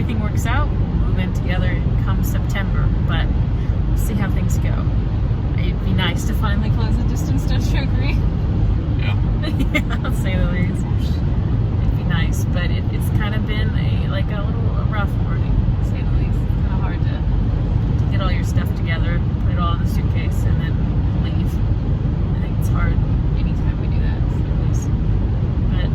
everything works out, move in together come September, but we'll see how things go. It'd be nice to finally close the distance to trickery. Yeah, I'll say the least. It'd be nice, but it's kind of been a little rough morning, to say the least. It's kind of hard to get all your stuff together, put it all in the suitcase, and then leave. I think it's hard anytime we do that, to say the least. But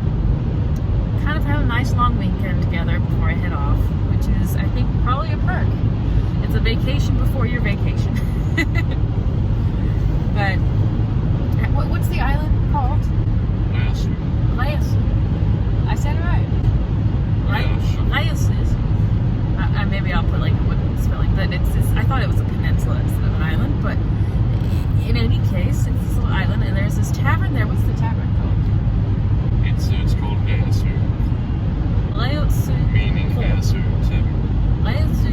kind of have a nice long weekend together before I head off, which is, I think, probably a perk. It's a vacation before your vacation. But what's the island called? Laos. I said it right. Laos is. Maybe I'll put like a wooden spelling, but I thought it was a peninsula instead of an island. But in any case, it's this little island, and there's this tavern there. What's the tavern called? It's called Laos. Laos. Meaning Laos Tavern. Laos.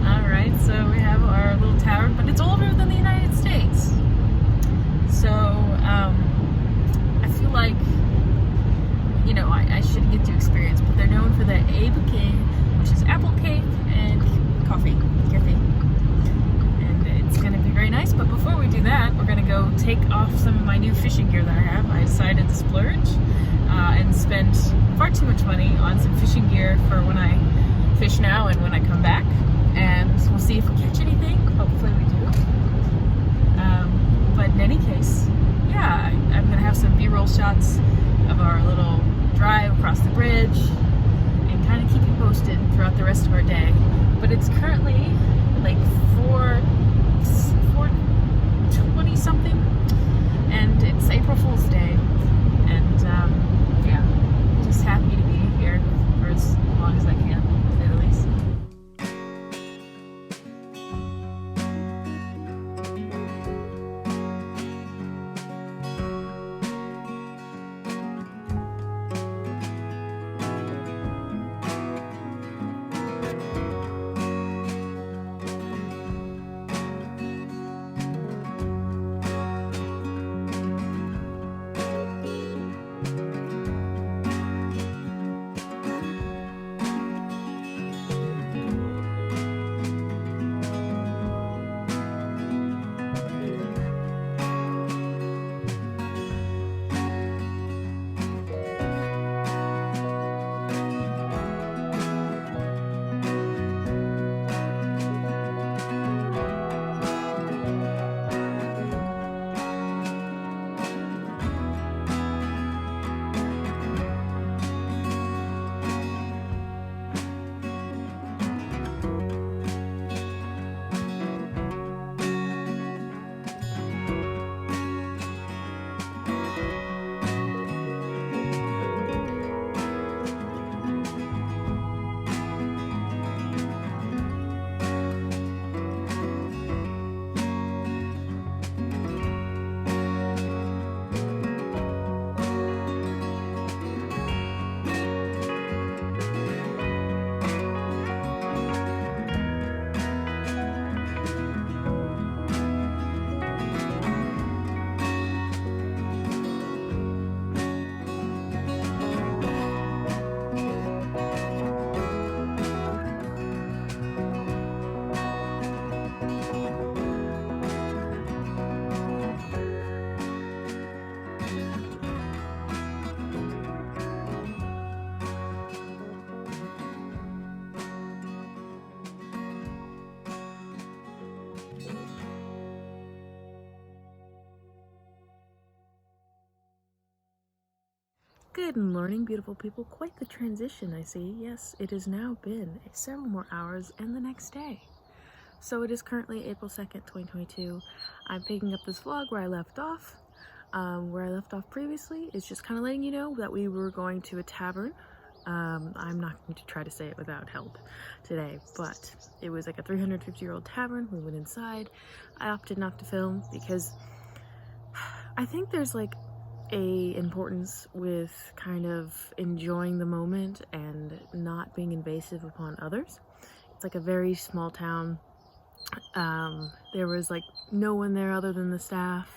All right, so we have our little tavern, but it's older than the United States. So I feel like, I should get to experience, but they're known for their cake, which is apple cake and coffee. And it's going to be very nice, but before we do that, we're going to go take off some of my new fishing gear that I have. I decided to splurge and spend far too much money on some fishing gear for when I fish now and when I come back. And we'll see if we catch anything. Hopefully we do. But in any case, yeah, I'm going to have some B-roll shots of our little drive across the bridge and kind of keep you posted throughout the rest of our day. But it's currently like 4:20 something, and it's April Fool's Day. And yeah, just happy to be here for as long as I can, to say the least. Good morning, beautiful people. Quite the transition, I see. Yes, it has now been several more hours and the next day. So it is currently April 2nd, 2022. I'm picking up this vlog where I left off. Where I left off previously is just kind of letting you know that we were going to a tavern. I'm not going to try to say it without help today, but it was like a 350-year-old tavern. We went inside. I opted not to film because I think there's like a importance with kind of enjoying the moment and not being invasive upon others. It's like a very small town. There was like no one there other than the staff.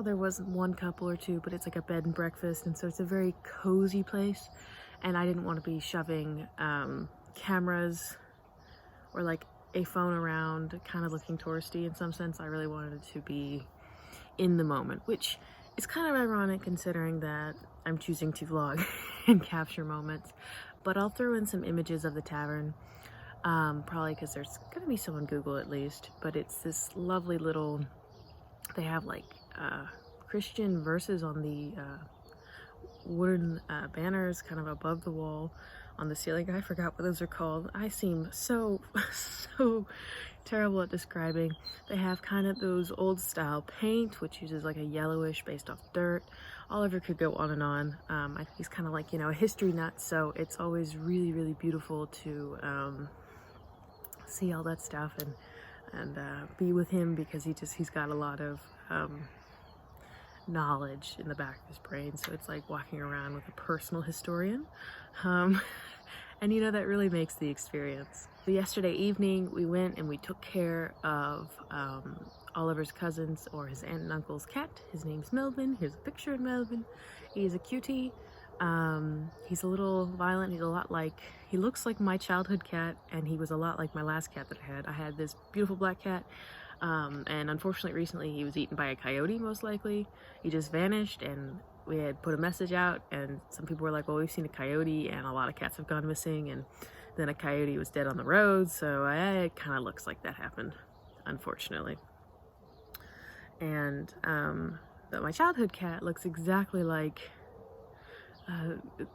There was one couple or two, but it's like a bed and breakfast, and so it's a very cozy place. and I didn't want to be shoving cameras or like a phone around, kind of looking touristy in some sense. I really wanted it to be in the moment, which is kind of ironic considering that I'm choosing to vlog and capture moments. But I'll throw in some images of the tavern, probably because there's gonna be some on Google at least. But it's this lovely little, they have like Christian verses on the wooden banners kind of above the wall on the ceiling. I forgot what those are called. I seem so so terrible at describing. They have kind of those old style paint, which uses like a yellowish based off dirt. Oliver could go on and on. I think he's kind of like, you know, a history nut, so it's always really beautiful to see all that stuff and be with him, because he's got a lot of knowledge in the back of his brain. So it's like walking around with a personal historian, and you know, that really makes the experience. So yesterday evening we went and we took care of Oliver's cousins, or his aunt and uncle's cat. His name's Melvin. Here's a picture of Melvin. He's a cutie. He's a little violent. He's a lot like, he looks like my childhood cat, and he was a lot like my last cat that I had. I had this beautiful black cat, and unfortunately recently he was eaten by a coyote, most likely. He just vanished, and we had put a message out, and some people were like, well, we've seen a coyote and a lot of cats have gone missing, and then a coyote was dead on the road. So it kind of looks like that happened, unfortunately. And but my childhood cat looks exactly like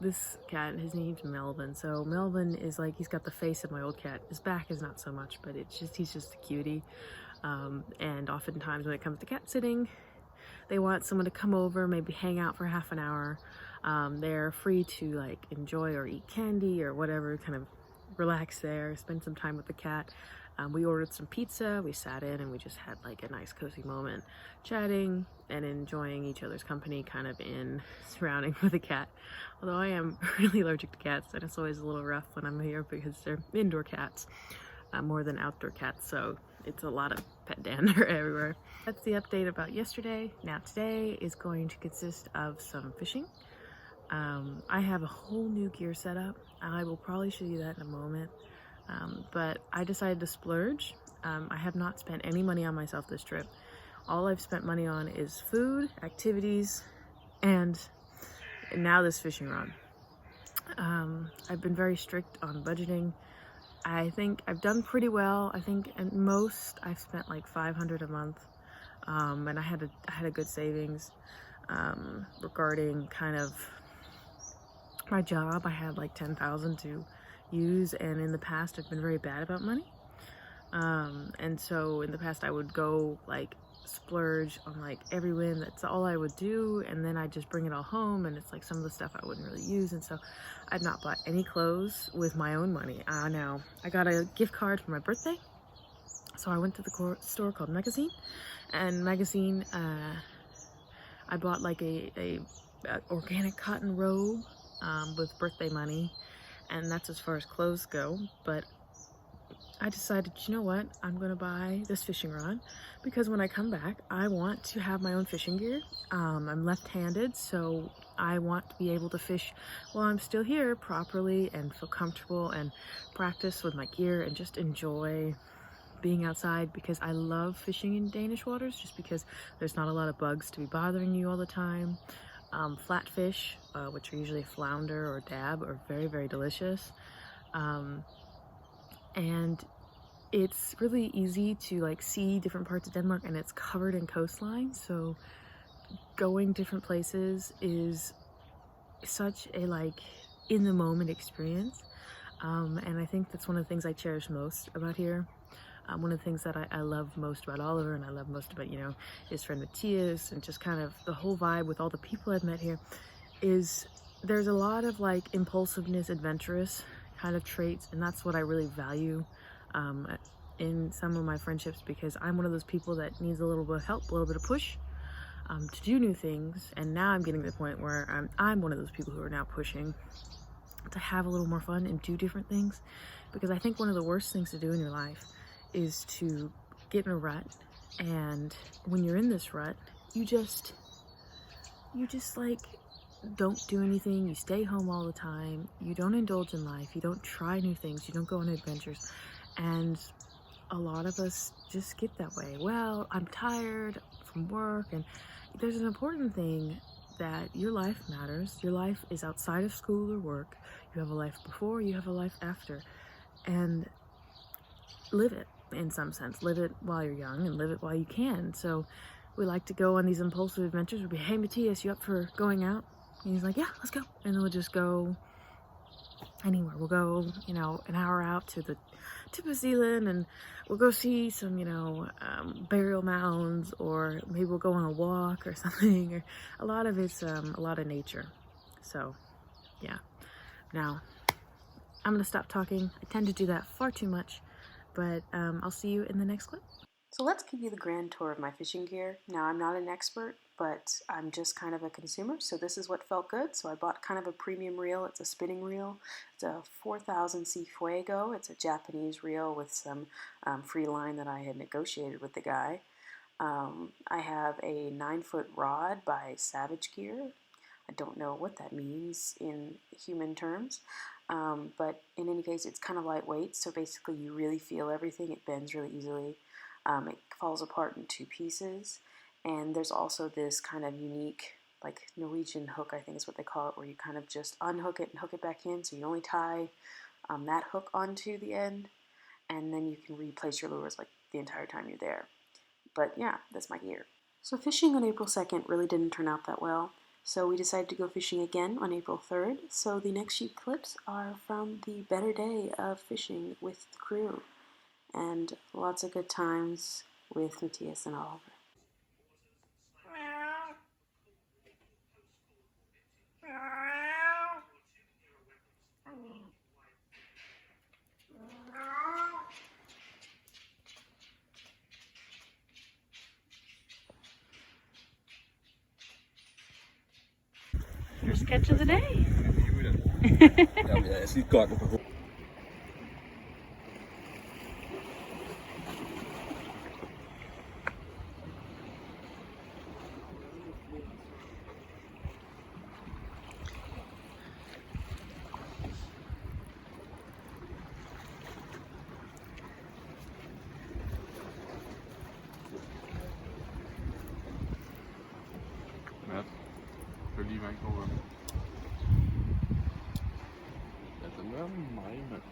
this cat. His name's Melvin. So Melvin is like, he's got the face of my old cat. His back is not so much, but he's just a cutie. And oftentimes when it comes to cat sitting, they want someone to come over, maybe hang out for half an hour. They're free to like enjoy or eat candy or whatever, kind of relax there, spend some time with the cat. We ordered some pizza, we sat in and we just had like a nice cozy moment chatting and enjoying each other's company, kind of in surrounding with a cat. Although I am really allergic to cats, and it's always a little rough when I'm here because they're indoor cats more than outdoor cats, so it's a lot of pet dander everywhere. That's the update about yesterday. Now today is going to consist of some fishing. I have a whole new gear setup. I will probably show you that in a moment. But I decided to splurge. I have not spent any money on myself this trip. All I've spent money on is food, activities, and now this fishing rod. I've been very strict on budgeting. I think I've done pretty well. I think at most I've spent like $500 a month, and I had a good savings regarding kind of my job. I had like $10,000 to use, and in the past I've been very bad about money, and so in the past I would go like splurge on like every whim. That's all I would do, and then I'd just bring it all home, and it's like some of the stuff I wouldn't really use, and so I'd not bought any clothes with my own money. Now I got a gift card for my birthday, so I went to the store called Magazine, and Magazine I bought like a organic cotton robe with birthday money, and that's as far as clothes go. But I decided, you know what, I'm gonna buy this fishing rod because when I come back I want to have my own fishing gear. I'm left-handed, so I want to be able to fish while I'm still here properly and feel comfortable and practice with my gear and just enjoy being outside, because I love fishing in Danish waters just because there's not a lot of bugs to be bothering you all the time. Flatfish, which are usually flounder or dab, are very delicious, and it's really easy to like see different parts of Denmark, and it's covered in coastline, so going different places is such a like in the moment experience, and I think that's one of the things I cherish most about here. One of the things that I love most about Oliver, and I love most about, you know, his friend Matthias, and just kind of the whole vibe with all the people I've met here, is there's a lot of like impulsiveness, adventurous kind of traits, and that's what I really value in some of my friendships, because I'm one of those people that needs a little bit of help, a little bit of push to do new things. And now I'm getting to the point where I'm one of those people who are now pushing to have a little more fun and do different things, because I think one of the worst things to do in your life is to get in a rut, and when you're in this rut you just like don't do anything, you stay home all the time, you don't indulge in life, you don't try new things, you don't go on adventures. And a lot of us just get that way. Well, I'm tired from work, and there's an important thing that your life matters. Your life is outside of school or work. You have a life before, you have a life after, and live it in some sense. Live it while you're young and live it while you can. So we like to go on these impulsive adventures. We'll be, hey Matthias, you up for going out? And he's like, yeah, let's go. And then we'll just go anywhere. We'll go, you know, an hour out to the tip of Zealand, and we'll go see some, you know, burial mounds, or maybe we'll go on a walk or something. Or a lot of it's a lot of nature. So yeah. Now I'm gonna stop talking. I tend to do that far too much, but I'll see you in the next clip. So let's give you the grand tour of my fishing gear. Now, I'm not an expert, but I'm just kind of a consumer, so this is what felt good. So I bought kind of a premium reel. It's a spinning reel. It's a 4000 C Fuego. It's a Japanese reel with some free line that I had negotiated with the guy. I have a 9-foot rod by Savage Gear. I don't know what that means in human terms, but in any case, it's kind of lightweight, so basically you really feel everything. It bends really easily. It falls apart in 2 pieces, and there's also this kind of unique, like Norwegian hook, I think is what they call it, where you kind of just unhook it and hook it back in, so you only tie that hook onto the end, and then you can replace your lures like the entire time you're there. But yeah, that's my gear. So fishing on April 2nd really didn't turn out that well, so we decided to go fishing again on April 3rd, so the next few clips are from the better day of fishing with the crew. And lots of good times with Matthias and Oliver. First catch of the day. Matt, følg lige vand over. Ja, den er mig, mand.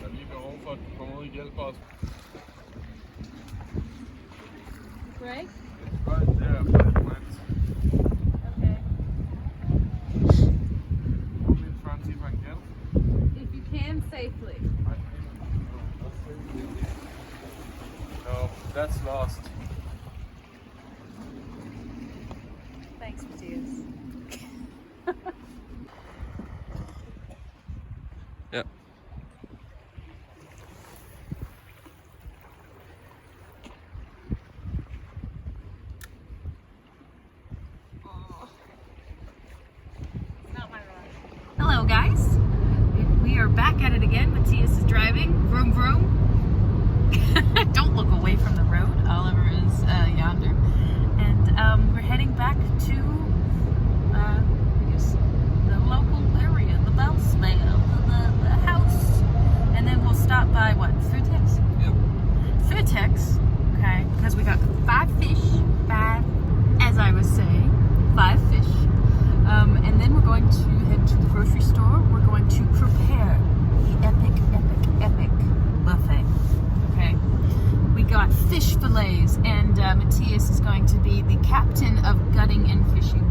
Der er lige behov for, at du kommer ud og hjælper os. Greg? It's right there by the plants. Okay. Want me to try and see if I can get it? If you can, safely. No, that's lost. Thanks, Matthias. Yep. Hello guys, we are back at it again. Matthias is driving, vroom vroom. Don't look away from the road, Oliver is yonder. And we're heading back to, I guess, the local area, the Bellsvale, the house. And then we'll stop by, what, Futex? Yep. Futex, okay, because we got 5 fish, 5, as I was saying, 5 fish. And then we're going to head to the grocery store. We're going to prepare the epic buffet. Okay, we got fish fillets, and Matthias is going to be the captain of gutting and fishing.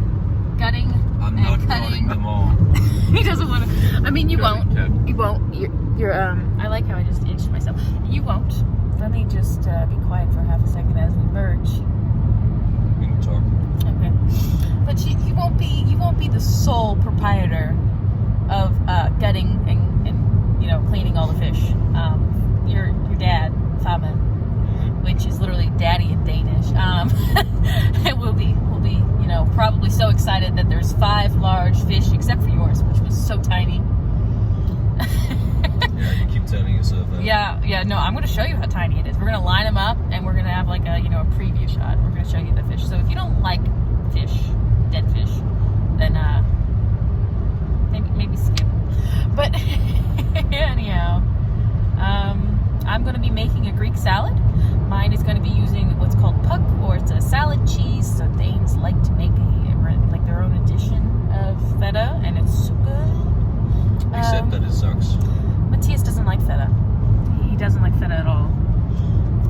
Gutting I'm and not cutting. gutting them all. He doesn't want to. I mean, you won't. Cat. You won't. You're. I like how I just inched myself. You won't. Let me just be quiet for half a second as we merge. We can talk. Okay, but you won't be the sole proprietor of gutting and you know, cleaning all the fish. Your dad, Famen, which is literally daddy in Danish, excited that there's 5 large fish, except for yours, which was so tiny. Yeah, you keep telling yourself that. Yeah, no, I'm going to show you how tiny it is. We're going to line them up, and we're going to have like a, a preview shot. We're going to show you the fish. So if you don't like fish, dead fish, then maybe skip. But anyhow, I'm going to be making a Greek salad. Mine is going to be using what's called puck, or it's a salad cheese. So Danes like to make their own edition of feta, and it's so good. Except that it sucks. Matthias doesn't like feta. He doesn't like feta at all.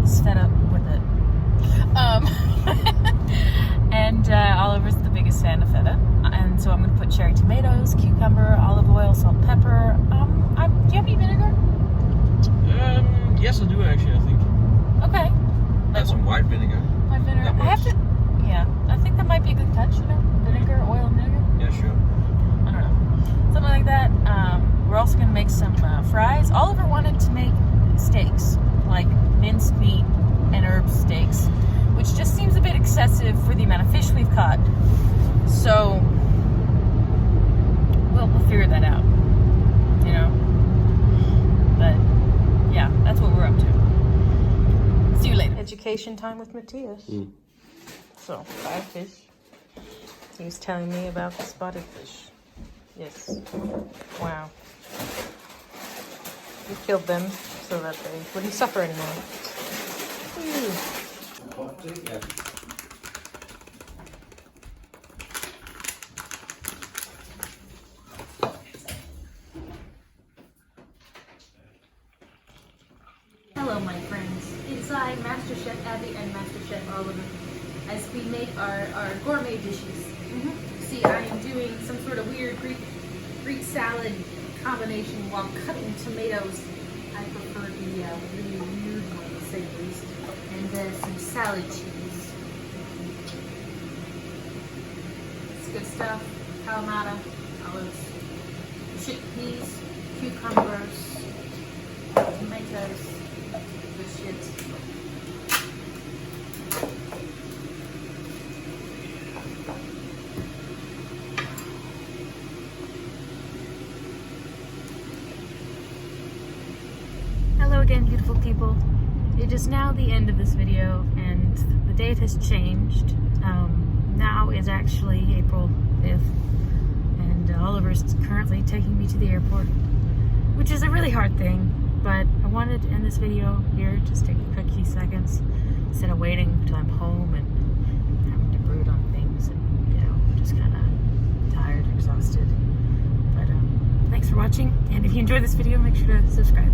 He's fed up with it. And Oliver's the biggest fan of feta. And so I'm going to put cherry tomatoes, cucumber, olive oil, salt, pepper. Do you have any vinegar? Yes, I do actually, I think. Okay. That's some white vinegar. White vinegar. I have to. Yeah, I think that might be a good touch. Vinegar, oil, and vinegar. Yeah, sure. I don't know, something like that. We're also going to make some fries. Oliver wanted to make steaks, like minced meat and herb steaks, which just seems a bit excessive for the amount of fish we've caught. So, we'll figure that out, But, yeah, that's what we're up to. See you later. Education time with Matthias. So, 5 fish. He was telling me about the spotted fish. Yes. Wow. We killed them so that they wouldn't suffer anymore. Hello, my friends. It's I, Master Chef Abby and Master Chef Oliver, as we make our gourmet dishes. See, I am doing some sort of weird Greek salad combination while cutting tomatoes. I prefer the really weird one, to say the least. And some salad cheese. It's good stuff. Kalamata, olives, chickpeas, cucumbers, tomatoes. Good shit. Hello again, beautiful people. It is now the end of this video, and the date has changed. Now is actually April 5th, and Oliver's currently taking me to the airport, which is a really hard thing, but I wanted to end this video here, just take a quick few seconds, instead of waiting until I'm home and having to brood on things, and, just kind of tired, exhausted. But, thanks for watching, and if you enjoyed this video, make sure to subscribe.